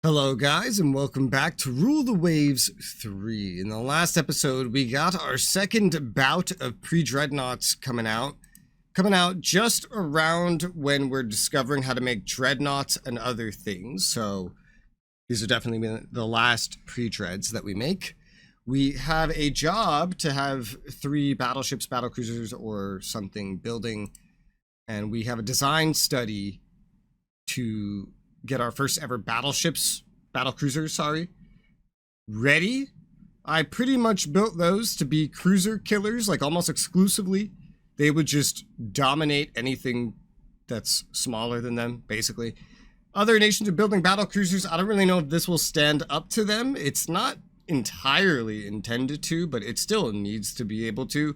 Hello guys, and welcome back to Rule the Waves 3. In the last episode, we got our second bout of pre-dreadnoughts coming out just around when we're discovering how to make dreadnoughts and other things. So these are definitely the last pre-dreads that we make. We have a job to have 3 battleships, battlecruisers, or something building, and we have a design study to get our first ever battlecruisers, ready. I pretty much built those to be cruiser killers, like almost exclusively. They would just dominate anything that's smaller than them, basically. Other nations are building battlecruisers. I don't really know if this will stand up to them. It's not entirely intended to, but it still needs to be able to.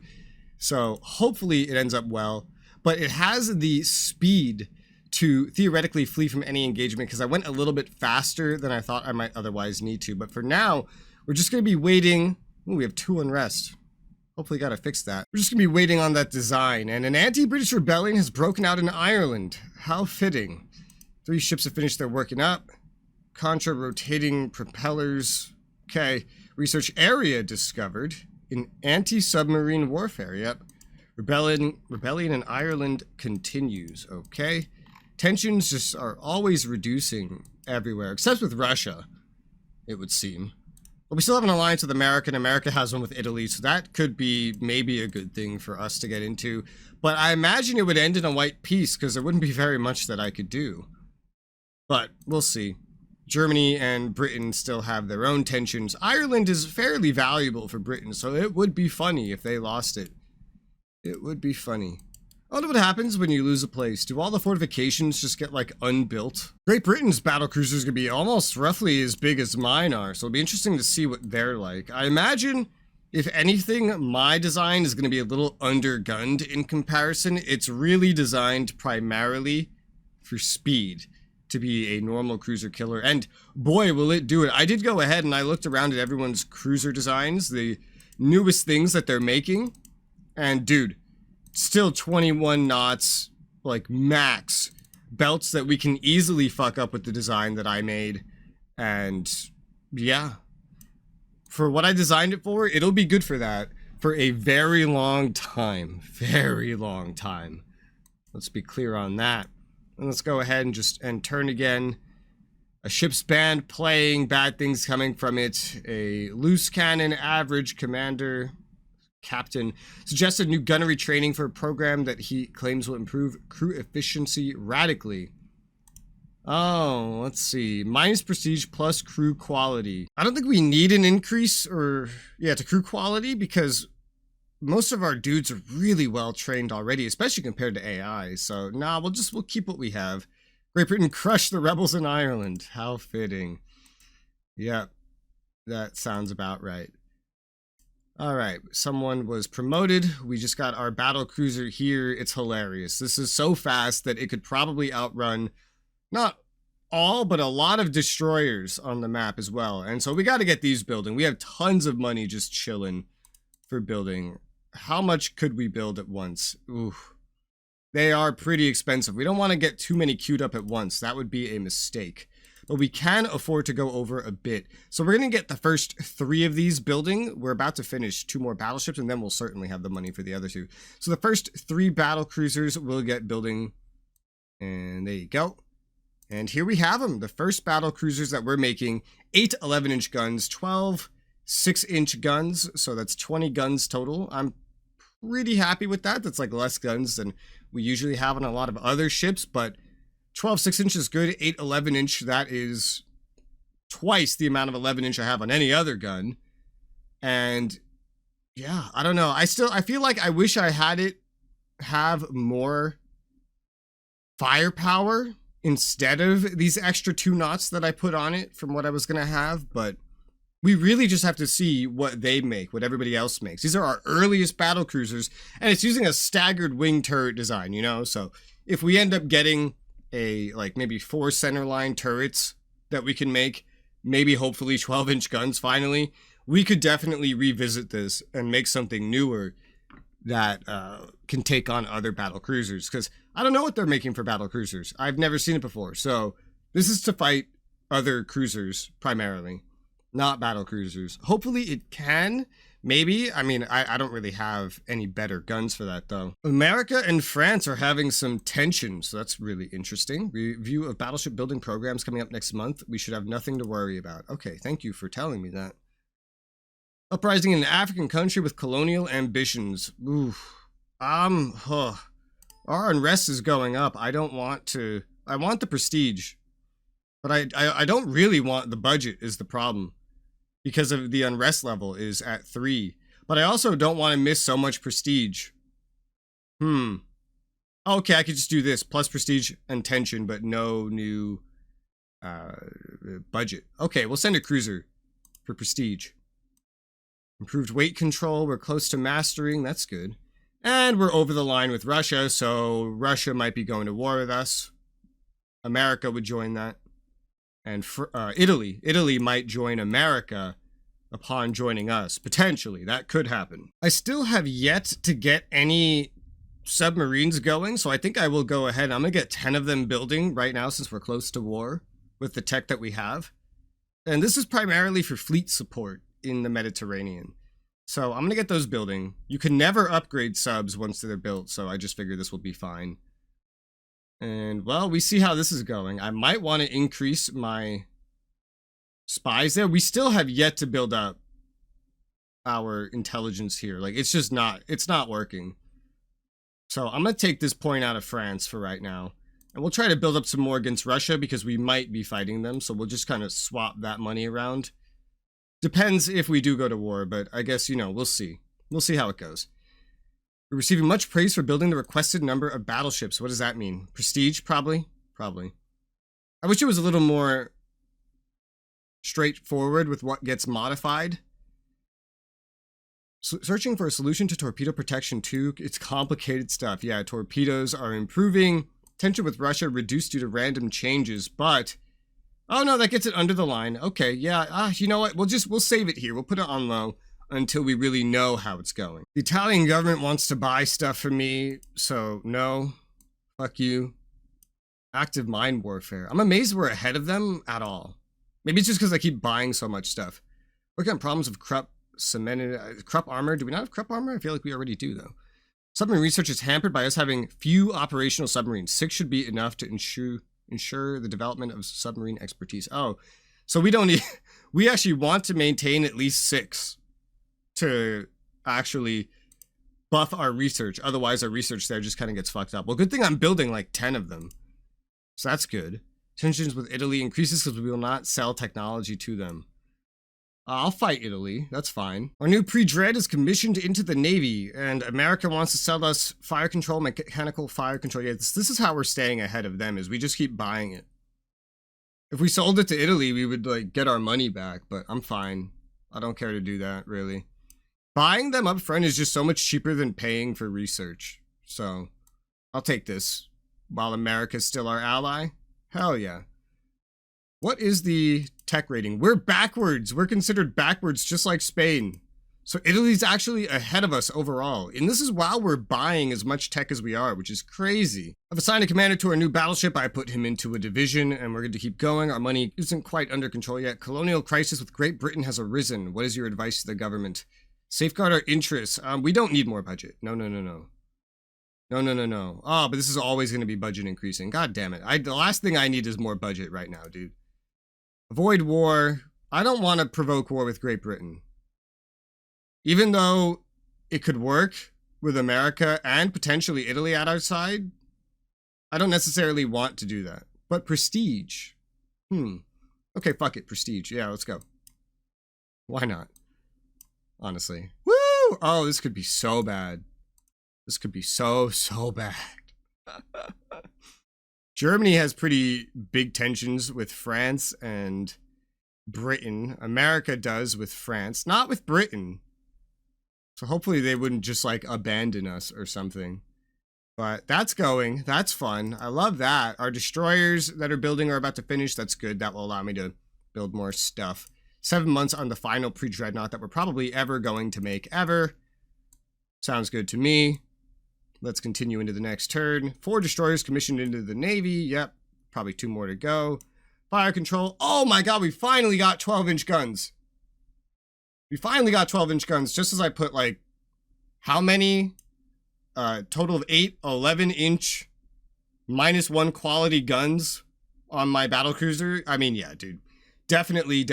So hopefully it ends up well. But it has the speed to theoretically flee from any engagement because I went a little bit faster than I thought I might otherwise need to. But for now, we're just going to be waiting. Ooh, we have 2 unrest. Hopefully got to fix that. We're just going to be waiting on that design. And an anti-British rebellion has broken out in Ireland. How fitting. 3 ships have finished their working up. Contra rotating propellers. Okay. Research area discovered in anti-submarine warfare. Yep. Rebellion in Ireland continues. Okay. Tensions just are always reducing everywhere, except with Russia, it would seem. But we still have an alliance with America, and America has one with Italy, so that could be maybe a good thing for us to get into. But I imagine it would end in a white peace, because there wouldn't be very much that I could do. But we'll see. Germany and Britain still have their own tensions. Ireland is fairly valuable for Britain, so it would be funny if they lost it. It would be funny. I wonder what happens when you lose a place. Do all the fortifications just get, like, unbuilt? Great Britain's battlecruisers are going to be almost roughly as big as mine are, so it'll be interesting to see what they're like. I imagine, if anything, my design is going to be a little undergunned in comparison. It's really designed primarily for speed, to be a normal cruiser killer, and boy, will it do it. I did go ahead and I looked around at everyone's cruiser designs, the newest things that they're making, and dude, still 21 knots, like max belts that we can easily fuck up with the design that I made. And yeah, for what I designed it for, it'll be good for that for a very long time. Very long time. Let's be clear on that. And let's go ahead and just turn again. A ship's band playing, bad things coming from it. A loose cannon, average commander. Captain suggested new gunnery training for a program that he claims will improve crew efficiency radically. Oh, let's see. Minus prestige plus crew quality. I don't think we need an increase to crew quality because most of our dudes are really well trained already, especially compared to AI. So nah, we'll keep what we have. Great Britain crushed the rebels in Ireland. How fitting. Yep, that sounds about right. Alright, someone was promoted. We just got our battle cruiser here. It's hilarious. This is so fast that it could probably outrun not all, but a lot of destroyers on the map as well. And so we got to get these building. We have tons of money just chilling for building. How much could we build at once? Ooh, they are pretty expensive. We don't want to get too many queued up at once. That would be a mistake. But we can afford to go over a bit. So we're going to get the first 3 of these building. We're about to finish 2 more battleships, and then we'll certainly have the money for the other 2. So the first 3 battle cruisers will get building. And there you go. And here we have them. The first battle cruisers that we're making. 8 11-inch guns, 12 6-inch guns. So that's 20 guns total. I'm pretty happy with that. That's like less guns than we usually have on a lot of other ships, but 12 6-inch is good. 8 11-inch, that is twice the amount of 11-inch I have on any other gun. And yeah, I don't know. I feel like I wish I had it have more firepower instead of these extra 2 knots that I put on it from what I was going to have. But we really just have to see what they make, what everybody else makes. These are our earliest battle cruisers, and it's using a staggered wing turret design, you know? So if we end up getting like maybe 4 centerline turrets that we can make, maybe hopefully 12-inch guns finally, we could definitely revisit this and make something newer that can take on other battle cruisers, because I don't know what they're making for battle cruisers. I've never seen it before. So this is to fight other cruisers primarily, not battle cruisers. Hopefully it can. Maybe. I mean, I don't really have any better guns for that, though. America and France are having some tension, so that's really interesting. Review of battleship building programs coming up next month. We should have nothing to worry about. Okay, thank you for telling me that. Uprising in an African country with colonial ambitions. Oof. Our unrest is going up. I don't want to... I want the prestige. But I don't really want the budget is the problem. Because of the unrest level is at 3. But I also don't want to miss so much prestige. Okay, I could just do this. Plus prestige and tension, but no new budget. Okay, we'll send a cruiser for prestige. Improved weight control. We're close to mastering. That's good. And we're over the line with Russia, so Russia might be going to war with us. America would join that. And Italy might join America upon joining us. Potentially, that could happen. I still have yet to get any submarines going, so I think I will go ahead. I'm going to get 10 of them building right now since we're close to war with the tech that we have. And this is primarily for fleet support in the Mediterranean. So I'm going to get those building. You can never upgrade subs once they're built, so I just figured this will be fine. And, well, we see how this is going. I might want to increase my spies there. We still have yet to build up our intelligence here. Like, it's just not, it's not working. So I'm going to take this point out of France for right now. And we'll try to build up some more against Russia because we might be fighting them. So we'll just kind of swap that money around. Depends if we do go to war, but I guess, you know, we'll see. We'll see how it goes. We're receiving much praise for building the requested number of battleships. What does that mean? Prestige, probably? Probably. I wish it was a little more straightforward with what gets modified. Searching for a solution to torpedo protection 2. It's complicated stuff. Yeah, torpedoes are improving. Tension with Russia reduced due to random changes, but... Oh no, that gets it under the line. Okay, yeah, you know what? We'll save it here. We'll put it on low until we really know how it's going. The Italian government wants to buy stuff from me, so no. Fuck you. Active mine warfare. I'm amazed we're ahead of them at all. Maybe it's just because I keep buying so much stuff. Working on problems of Krupp cemented... Krupp armor? Do we not have Krupp armor? I feel like we already do, though. Submarine research is hampered by us having few operational submarines. 6 should be enough to ensure the development of submarine expertise. Oh, so we don't need... We actually want to maintain at least 6 to actually buff our research. Otherwise, our research there just kind of gets fucked up. Well, good thing I'm building like 10 of them. So that's good. Tensions with Italy increases because we will not sell technology to them. I'll fight Italy. That's fine. Our new pre-dread is commissioned into the Navy, and America wants to sell us fire control, mechanical fire control. Yeah, this is how we're staying ahead of them, is we just keep buying it. If we sold it to Italy, we would like get our money back, but I'm fine. I don't care to do that, really. Buying them up front is just so much cheaper than paying for research. So, I'll take this. While America's still our ally? Hell yeah. What is the tech rating? We're backwards. We're considered backwards just like Spain. So Italy's actually ahead of us overall. And this is while we're buying as much tech as we are, which is crazy. I've assigned a commander to our new battleship. I put him into a division and we're going to keep going. Our money isn't quite under control yet. Colonial crisis with Great Britain has arisen. What is your advice to the government? Safeguard our interests. We don't need more budget. No. No. Oh, but this is always going to be budget increasing. God damn it. The last thing I need is more budget right now, dude. Avoid war. I don't want to provoke war with Great Britain. Even though it could work with America and potentially Italy at our side, I don't necessarily want to do that. But prestige. Okay, fuck it. Prestige. Yeah, let's go. Why not? Honestly. Woo! Oh, this could be so bad. This could be so bad. Germany has pretty big tensions with France and Britain. America does with France. Not with Britain. So hopefully they wouldn't just like abandon us or something. But that's going. That's fun. I love that. Our destroyers that are building are about to finish. That's good. That will allow me to build more stuff. 7 months on the final pre-dreadnought that we're probably ever going to make ever. Sounds good to me. Let's continue into the next turn. 4 destroyers commissioned into the Navy. Yep. Probably 2 more to go. Fire control. Oh my god, we finally got 12-inch guns. We finally got 12-inch guns, just as I put, like, how many? Total of 8 11-inch -1 quality guns on my battlecruiser. I mean, yeah, dude. Definitely.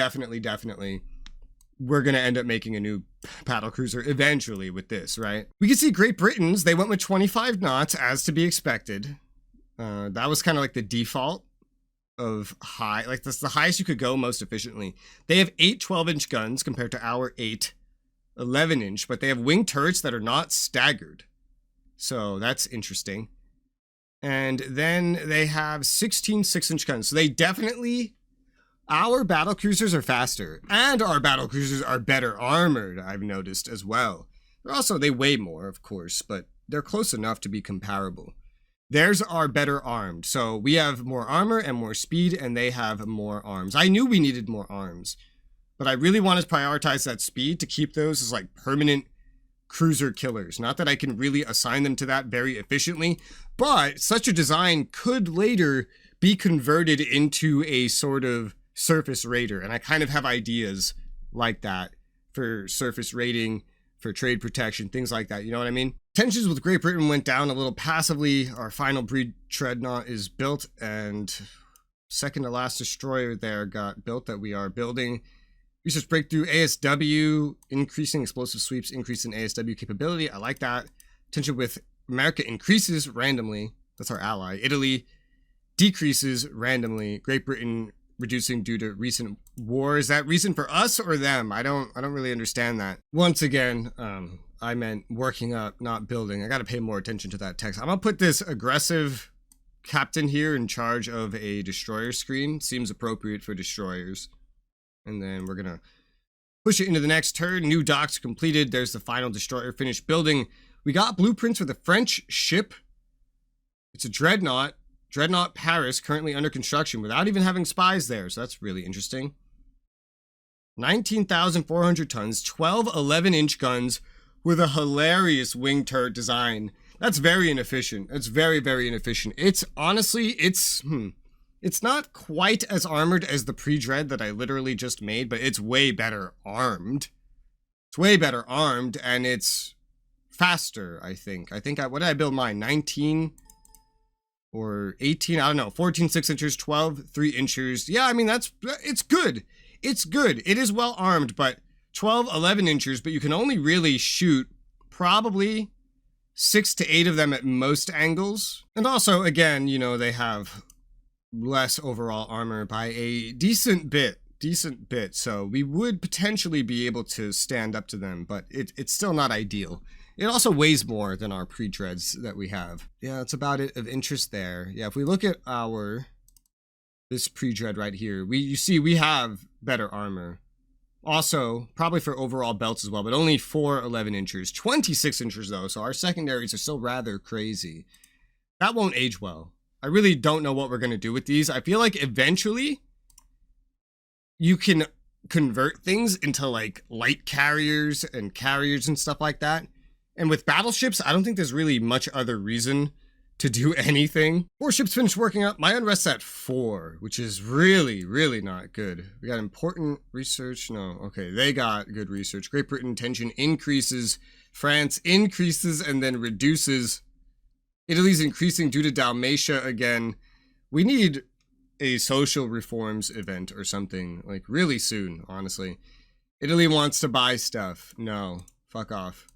We're going to end up making a new battlecruiser eventually with this, right? We can see Great Britain's, they went with 25 knots, as to be expected. That was kind of like the default of high. Like, that's the highest you could go most efficiently. They have 8 12-inch guns compared to our 8 11-inch, but they have wing turrets that are not staggered. So that's interesting. And then they have 16 6-inch guns. So they definitely... Our battlecruisers are faster, and our battlecruisers are better armored, I've noticed as well. They weigh more, of course, but they're close enough to be comparable. Theirs are better armed, so we have more armor and more speed, and they have more arms. I knew we needed more arms, but I really want to prioritize that speed to keep those as, like, permanent cruiser killers. Not that I can really assign them to that very efficiently, but such a design could later be converted into a sort of surface raider, and I kind of have ideas like that for surface raiding, for trade protection, things like that, you know what I mean? Tensions with Great Britain went down a little passively. Our final breed dreadnought is built, and second to last destroyer there got built that we are building. Research breakthrough, ASW, increasing explosive sweeps, increase in ASW capability. I like that. Tension with America increases randomly. That's our ally. Italy decreases randomly. Great Britain reducing due to recent war. Is that recent for us or them? I don't really understand that. Once again, I meant working up, not building. I got to pay more attention to that text. I'm gonna put this aggressive captain here in charge of a destroyer screen. Seems appropriate for destroyers. And then we're gonna push it into the next turn. New docks completed. There's the final destroyer finished building. We got blueprints for the French ship. It's a dreadnought. Dreadnought Paris, currently under construction without even having spies there, so that's really interesting. 19,400 tons, 12 11-inch guns with a hilarious wing turret design. That's very inefficient. It's very inefficient. It's honestly, it's not quite as armored as the pre-dread that I literally just made, but it's way better armed. It's way better armed, and it's faster, I think. What did I build mine? 19... or 18, I don't know, 14 6-inchers, 12 3-inchers. Yeah, I mean, it's good. It's good. It is well armed, but 12 11-inchers, but you can only really shoot probably 6 to 8 of them at most angles. And also, again, you know, they have less overall armor by a decent bit. So we would potentially be able to stand up to them, but it's still not ideal. It also weighs more than our pre-dreads that we have. Yeah, that's about it of interest there. Yeah, if we look at this pre-dread right here, you see we have better armor. Also, probably for overall belts as well, but only 4 11-inchers. 26 inchers though, so our secondaries are still rather crazy. That won't age well. I really don't know what we're going to do with these. I feel like eventually you can convert things into like light carriers and stuff like that. And with battleships, I don't think there's really much other reason to do anything. 4 ships finished working up. My unrest's at 4, which is really not good. We got important research. No, okay, they got good research. Great Britain tension increases. France increases and then reduces. Italy's increasing due to Dalmatia again. We need a social reforms event or something, like really soon, honestly. Italy wants to buy stuff. No, fuck off.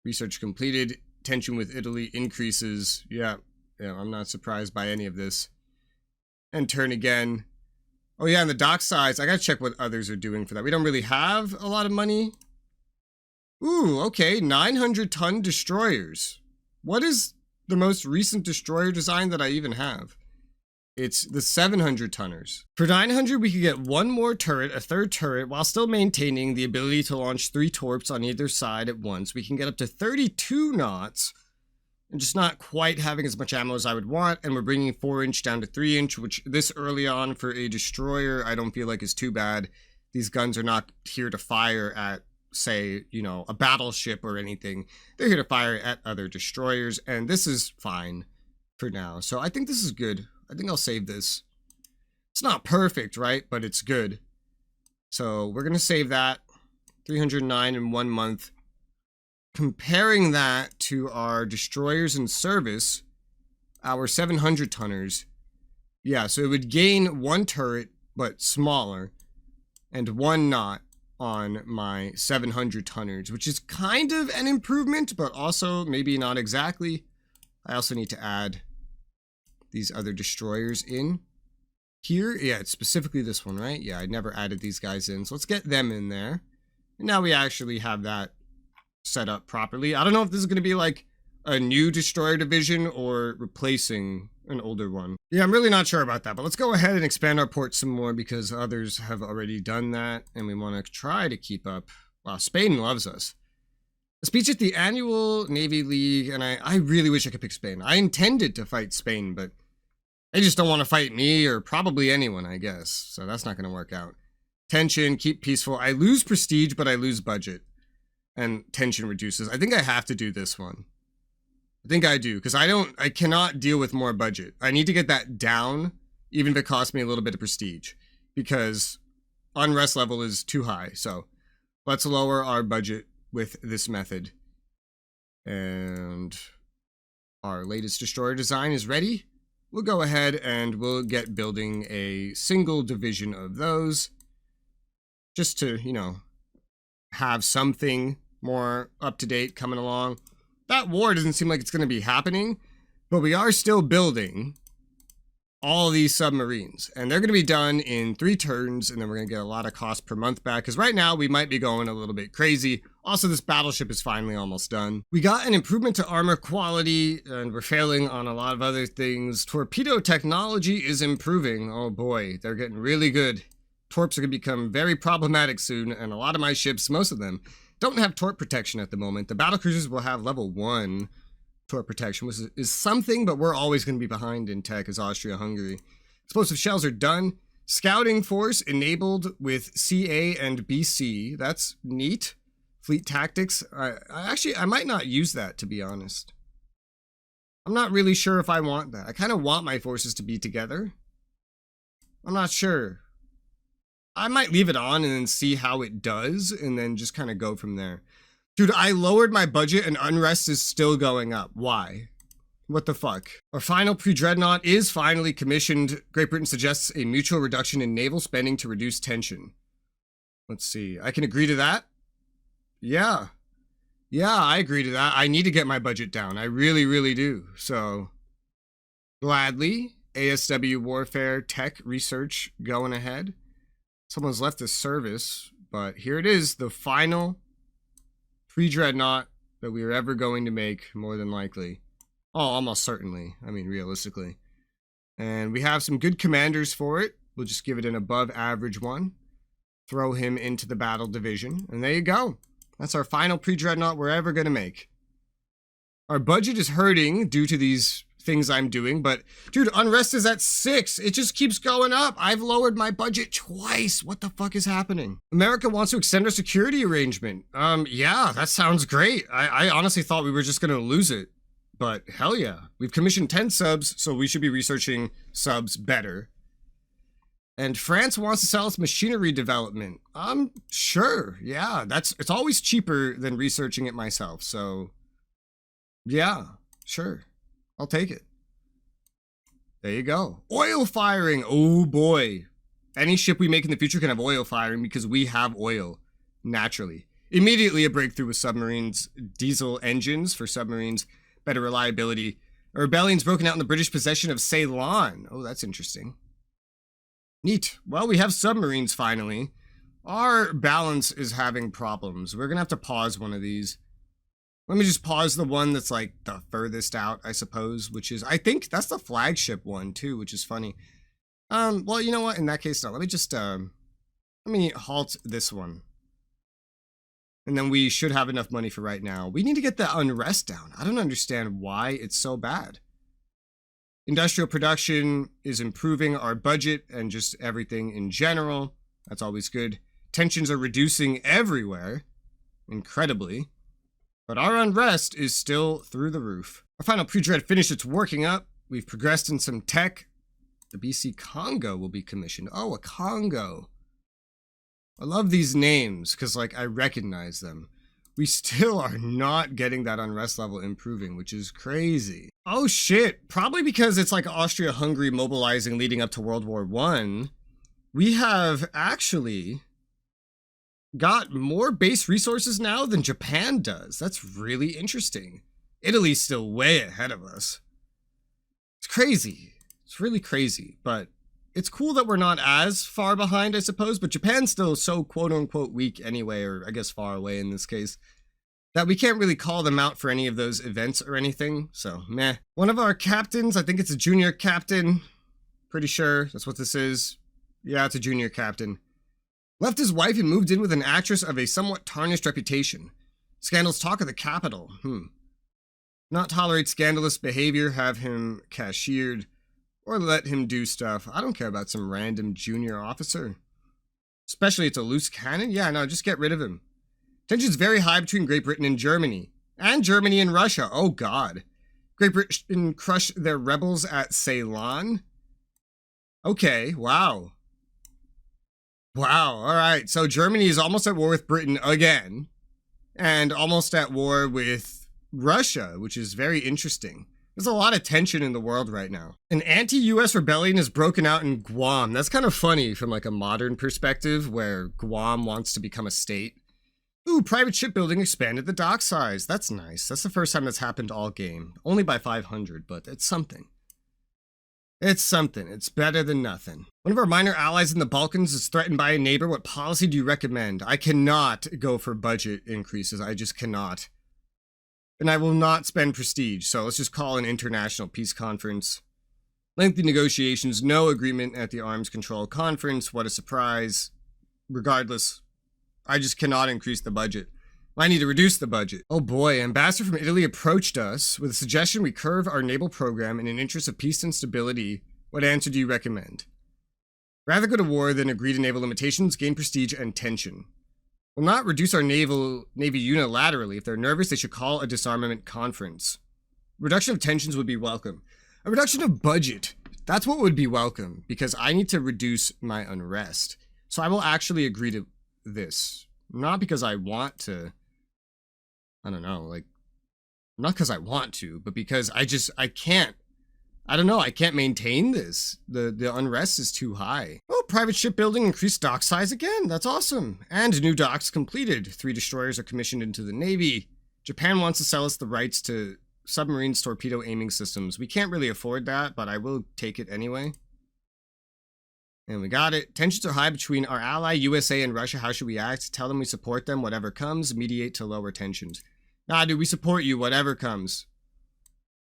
Research completed. Tension with Italy increases. Yeah, I'm not surprised by any of this. And turn again. Oh yeah, and the dock size. I gotta check what others are doing for that. We don't really have a lot of money. Ooh, okay, 900-ton destroyers. What is the most recent destroyer design that I even have? It's the 700-tonners. For 900, we could get 1 more turret, a 3rd turret, while still maintaining the ability to launch 3 torps on either side at once. We can get up to 32 knots, and just not quite having as much ammo as I would want, and we're bringing 4-inch down to 3-inch, which this early on for a destroyer, I don't feel like is too bad. These guns are not here to fire at, say, you know, a battleship or anything. They're here to fire at other destroyers, and this is fine for now. So I think this is good. I think I'll save this. It's not perfect, right? But it's good. So we're going to save that. 309 in 1 month. Comparing that to our destroyers in service, our 700 tonners. Yeah, so it would gain 1 turret, but smaller, and 1 knot on my 700 tonners, which is kind of an improvement, but also maybe not exactly. I also need to add these other destroyers in here. Yeah, it's specifically this one, right? Yeah, I never added these guys in, so let's get them in there. And now we actually have that set up properly. I don't know if this is going to be like a new destroyer division or replacing an older one. Yeah, I'm really not sure about that, but let's go ahead and expand our port some more because others have already done that and we want to try to keep up. Wow, Spain loves us. A speech at the annual Navy League, and I really wish I could pick Spain. I intended to fight Spain, but they just don't want to fight me or probably anyone, I guess. So that's not going to work out. Tension, keep peaceful. I lose prestige, but I lose budget. And tension reduces. I think I have to do this one. I think I do, because I cannot deal with more budget. I need to get that down, even if it costs me a little bit of prestige, because unrest level is too high. So let's lower our budget with this method. And our latest destroyer design is ready. We'll go ahead and we'll get building a single division of those, just to, you know, have something more up to date coming along. That war doesn't seem like it's going to be happening, but we are still building all these submarines, and they're going to be done in 3 turns, and then we're going to get a lot of cost per month back, because right now we might be going a little bit crazy. Also, this battleship is finally almost done. We got an improvement to armor quality, and we're failing on a lot of other things. Torpedo technology is improving. Oh boy, they're getting really good. Torps are going to become very problematic soon, and a lot of my ships, most of them, don't have torp protection at the moment. The battlecruisers will have level 1 torp protection, which is something, but we're always going to be behind in tech as Austria Hungary. Explosive shells are done. Scouting force enabled with CA and BC. That's neat. Fleet tactics. I might not use that, to be honest. I'm not really sure if I want that. I kind of want my forces to be together. I'm not sure. I might leave it on and then see how it does and then just kind of go from there. Dude, I lowered my budget and unrest is still going up. Why? What the fuck? Our final pre-dreadnought is finally commissioned. Great Britain suggests a mutual reduction in naval spending to reduce tension. Let's see. I can agree to that. Yeah. Yeah, I agree to that. I need to get my budget down. I really, really do. So, gladly. ASW warfare tech research going ahead. Someone's left the service, but here it is, the final pre-dreadnought that we are ever going to make, more than likely. Oh, almost certainly. I mean, realistically. And we have some good commanders for it. We'll just give it an above average one. Throw him into the battle division. And there you go. That's our final pre-dreadnought we're ever going to make. Our budget is hurting due to these things I'm doing, but dude, unrest is at 6. It just keeps going up. I've lowered my budget twice. What the fuck is happening? America wants to extend our security arrangement. Yeah, that sounds great. I honestly thought we were just gonna lose it, but hell yeah. We've commissioned 10 subs, so we should be researching subs better. And France wants to sell its machinery development. Sure, yeah, it's always cheaper than researching it myself, so yeah, sure. I'll take it. There you go. Oil firing. Oh boy. Any ship we make in the future can have oil firing because we have oil naturally. Immediately a breakthrough with submarines. Diesel engines for submarines. Better reliability. A rebellion's broken out in the British possession of Ceylon. Oh, that's interesting. Neat. Well, we have submarines finally. Our balance is having problems. We're going to have to pause one of these. Let me just pause the one that's like the furthest out, I suppose, which is, I think that's the flagship one too, which is funny. Well, you know what? In that case, no, let me just, let me halt this one. And then we should have enough money for right now. We need to get the unrest down. I don't understand why it's so bad. Industrial production is improving our budget and just everything in general. That's always good. Tensions are reducing everywhere, incredibly. But our unrest is still through the roof. Our final pre-dread finished its working up. We've progressed in some tech. The BC Congo will be commissioned. Oh, a Congo. I love these names because, like, I recognize them. We still are not getting that unrest level improving, which is crazy. Oh shit, probably because it's like Austria Hungary mobilizing leading up to World War I. We have actually got more base resources now than Japan does. That's really interesting. Italy's still way ahead of us. It's crazy. It's really crazy, but it's cool that we're not as far behind, I suppose, but Japan's still so quote-unquote weak anyway, or I guess far away in this case, that we can't really call them out for any of those events or anything, so meh. One of our captains, I think it's a junior captain, pretty sure that's what this is. Yeah, it's a junior captain. Left his wife and moved in with an actress of a somewhat tarnished reputation. Scandals talk of the capital. Not tolerate scandalous behavior, have him cashiered, or let him do stuff. I don't care about some random junior officer. Especially it's a loose cannon? Yeah, no, just get rid of him. Tension's very high between Great Britain and Germany. And Germany and Russia. Oh, God. Great Britain crushed their rebels at Ceylon? Okay, wow. Wow, alright. So Germany is almost at war with Britain again. And almost at war with Russia, which is very interesting. There's a lot of tension in the world right now. An anti-US rebellion has broken out in Guam. That's kind of funny from like a modern perspective where Guam wants to become a state. Ooh, private shipbuilding expanded the dock size. That's nice. That's the first time that's happened all game. Only by 500, but it's something. It's something. It's better than nothing. One of our minor allies in the Balkans is threatened by a neighbor. What policy do you recommend? I cannot go for budget increases. I just cannot. And I will not spend prestige, so let's just call an international peace conference. Lengthy negotiations, no agreement at the arms control conference. What a surprise. Regardless, I just cannot increase the budget. I need to reduce the budget. Oh boy, Ambassador from Italy approached us with a suggestion we curve our naval program in an interest of peace and stability. What answer do you recommend? Rather go to war than agree to naval limitations, gain prestige, and tension. Will not reduce our navy unilaterally. If they're nervous, they should call a disarmament conference. Reduction of tensions would be welcome. A reduction of budget. That's what would be welcome, because I need to reduce my unrest. So I will actually agree to this. Not because I want to, I don't know, like, not because I want to, but because I can't. I don't know, I can't maintain this. The unrest is too high. Oh, private shipbuilding increased dock size again. That's awesome. And new docks completed. 3 destroyers are commissioned into the Navy. Japan wants to sell us the rights to submarines torpedo aiming systems. We can't really afford that, but I will take it anyway. And we got it. Tensions are high between our ally, USA, and Russia. How should we act? Tell them we support them, whatever comes. Mediate to lower tensions. Nah, dude, we support you, whatever comes.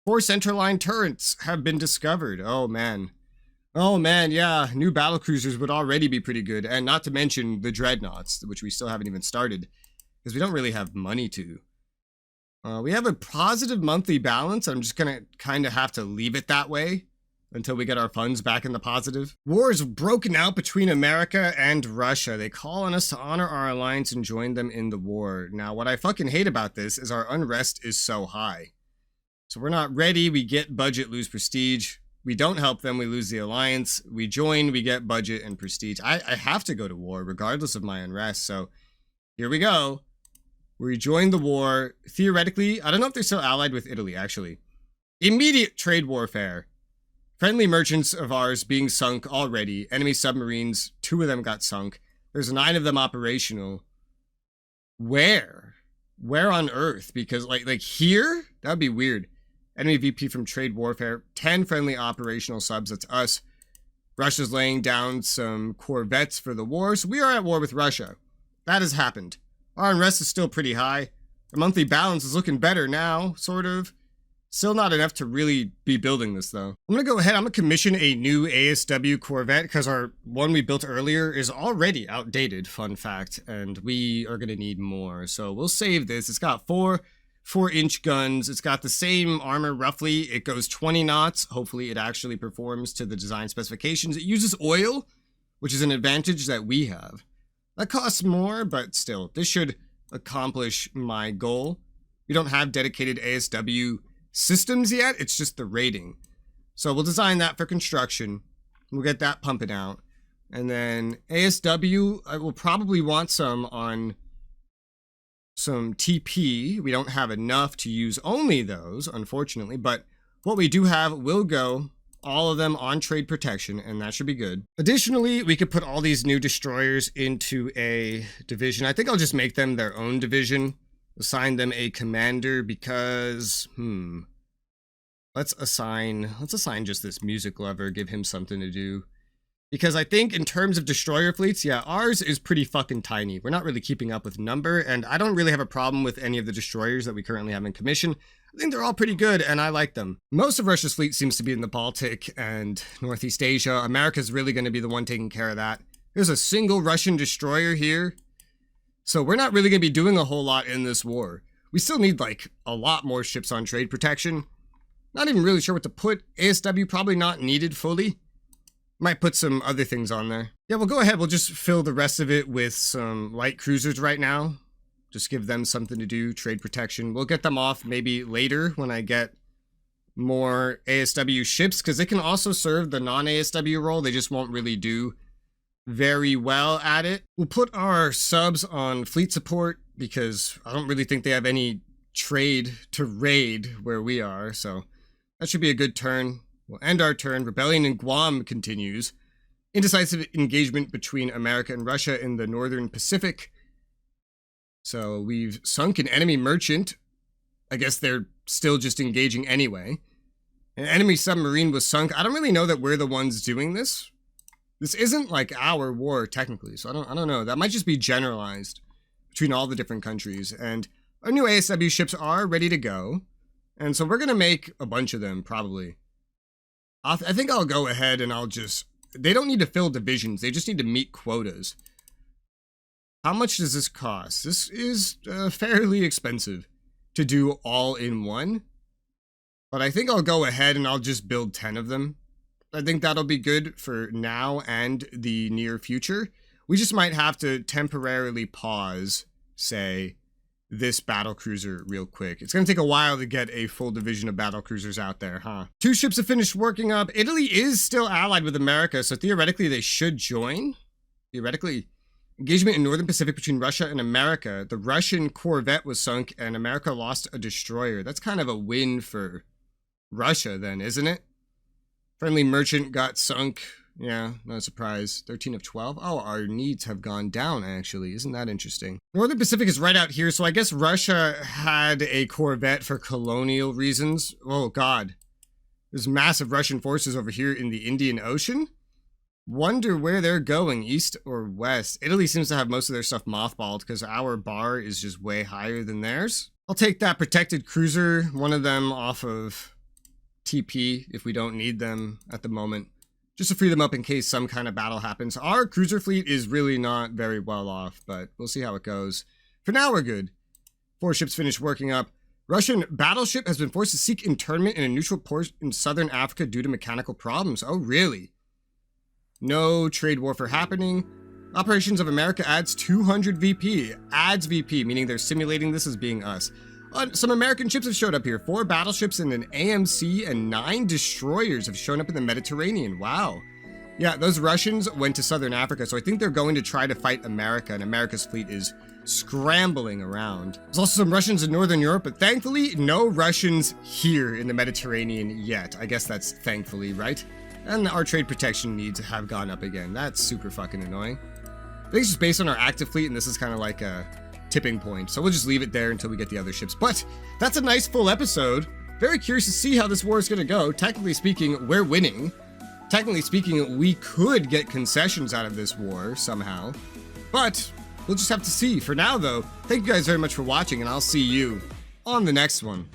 4 centerline turrets have been discovered. Oh, man. Oh, man, yeah. New battlecruisers would already be pretty good. And not to mention the dreadnoughts, which we still haven't even started. Because we don't really have money to. We have a positive monthly balance. I'm just going to kind of have to leave it that way until we get our funds back in the positive. War is broken out between America and Russia. They call on us to honor our alliance and join them in the war. Now, what I fucking hate about this is our unrest is so high. So we're not ready, we get budget, lose prestige. We don't help them, we lose the alliance. We join, we get budget and prestige. I have to go to war regardless of my unrest, so here we go. We join the war. Theoretically, I don't know if they're still allied with Italy, actually. Immediate trade warfare. Friendly merchants of ours being sunk already. Enemy submarines, 2 of them got sunk. There's 9 of them operational. Where? Where on Earth? Because, like here? That would be weird. Enemy VP from trade warfare. 10 friendly operational subs, that's us. Russia's laying down some corvettes for the war, so we are at war with Russia. That has happened. Our unrest is still pretty high. Our monthly balance is looking better now, sort of. Still not enough to really be building this, though. I'm gonna go ahead, I'm gonna commission a new ASW Corvette, because our one we built earlier is already outdated, fun fact, and we are gonna need more. So we'll save this. It's got 4 4-inch guns. It's got the same armor, roughly. It goes 20 knots. Hopefully it actually performs to the design specifications. It uses oil, which is an advantage that we have. That costs more, but still, this should accomplish my goal. We don't have dedicated ASW systems yet, it's just the rating. So we'll design that for construction. We'll get that pumping out. And then ASW, I will probably want some on some TP. We don't have enough to use only those, unfortunately, but what we do have will go, all of them on trade protection, and that should be good. Additionally, we could put all these new destroyers into a division. I think I'll just make them their own division, assign them a commander because, let's assign just this music lover, give him something to do. Because I think in terms of destroyer fleets, yeah, ours is pretty fucking tiny. We're not really keeping up with number, and I don't really have a problem with any of the destroyers that we currently have in commission. I think they're all pretty good, and I like them. Most of Russia's fleet seems to be in the Baltic and Northeast Asia. America's really going to be the one taking care of that. There's a single Russian destroyer here, so we're not really going to be doing a whole lot in this war. We still need, like, a lot more ships on trade protection. Not even really sure what to put. ASW probably not needed fully. Might put some other things on there. Yeah, we'll go ahead. We'll just fill the rest of it with some light cruisers right now. Just give them something to do, trade protection. We'll get them off maybe later when I get more ASW ships, because they can also serve the non-ASW role. They just won't really do very well at it. We'll put our subs on fleet support because I don't really think they have any trade to raid where we are, so that should be a good turn. We'll end our turn. Rebellion in Guam continues. Indecisive engagement between America and Russia in the northern Pacific. So we've sunk an enemy merchant. I guess they're still just engaging anyway. An enemy submarine was sunk. I don't really know that we're the ones doing this. This isn't like our war technically, so I don't know. That might just be generalized between all the different countries. And our new ASW ships are ready to go. And so we're going to make a bunch of them probably. I think I'll go ahead and I'll just... They don't need to fill divisions. They just need to meet quotas. How much does this cost? This is fairly expensive to do all in one. But I think I'll go ahead and I'll just build 10 of them. I think that'll be good for now and the near future. We just might have to temporarily pause, say, this battle cruiser real quick. It's going to take a while to get a full division of battle cruisers out there, huh? 2 ships have finished working up. Italy is still allied with America, so theoretically they should join. Theoretically. Engagement in Northern Pacific between Russia and America. The Russian corvette was sunk and America lost a destroyer. That's kind of a win for Russia then, isn't it? Friendly merchant got sunk. Yeah, no surprise. 13 of 12. Oh, our needs have gone down, actually. Isn't that interesting? Northern Pacific is right out here, so I guess Russia had a corvette for colonial reasons. Oh, God. There's massive Russian forces over here in the Indian Ocean. Wonder where they're going, east or west. Italy seems to have most of their stuff mothballed because our bar is just way higher than theirs. I'll take that protected cruiser, one of them off of TP if we don't need them at the moment. Just to free them up in case some kind of battle happens. Our cruiser fleet is really not very well off, but we'll see how it goes. For now, we're good. 4 ships finished working up. Russian battleship has been forced to seek internment in a neutral port in southern Africa due to mechanical problems. Oh, really? No trade warfare happening. Operations of America adds 200 VP. Adds VP, meaning they're simulating this as being us. Some American ships have showed up here. 4 battleships and an AMC and 9 destroyers have shown up in the Mediterranean. Wow. Yeah, those Russians went to southern Africa, so I think they're going to try to fight America, and America's fleet is scrambling around. There's also some Russians in Northern Europe, but thankfully, no Russians here in the Mediterranean yet. I guess that's thankfully, right? And our trade protection needs have gone up again. That's super fucking annoying. I think it's just based on our active fleet, and this is kind of like a tipping point, so we'll just leave it there until we get the other ships. But that's a nice full episode. Very curious to see how this war is going to go. Technically speaking, we're winning. Technically speaking, we could get concessions out of this war somehow, but we'll just have to see. For now though, thank you guys very much for watching, and I'll see you on the next one.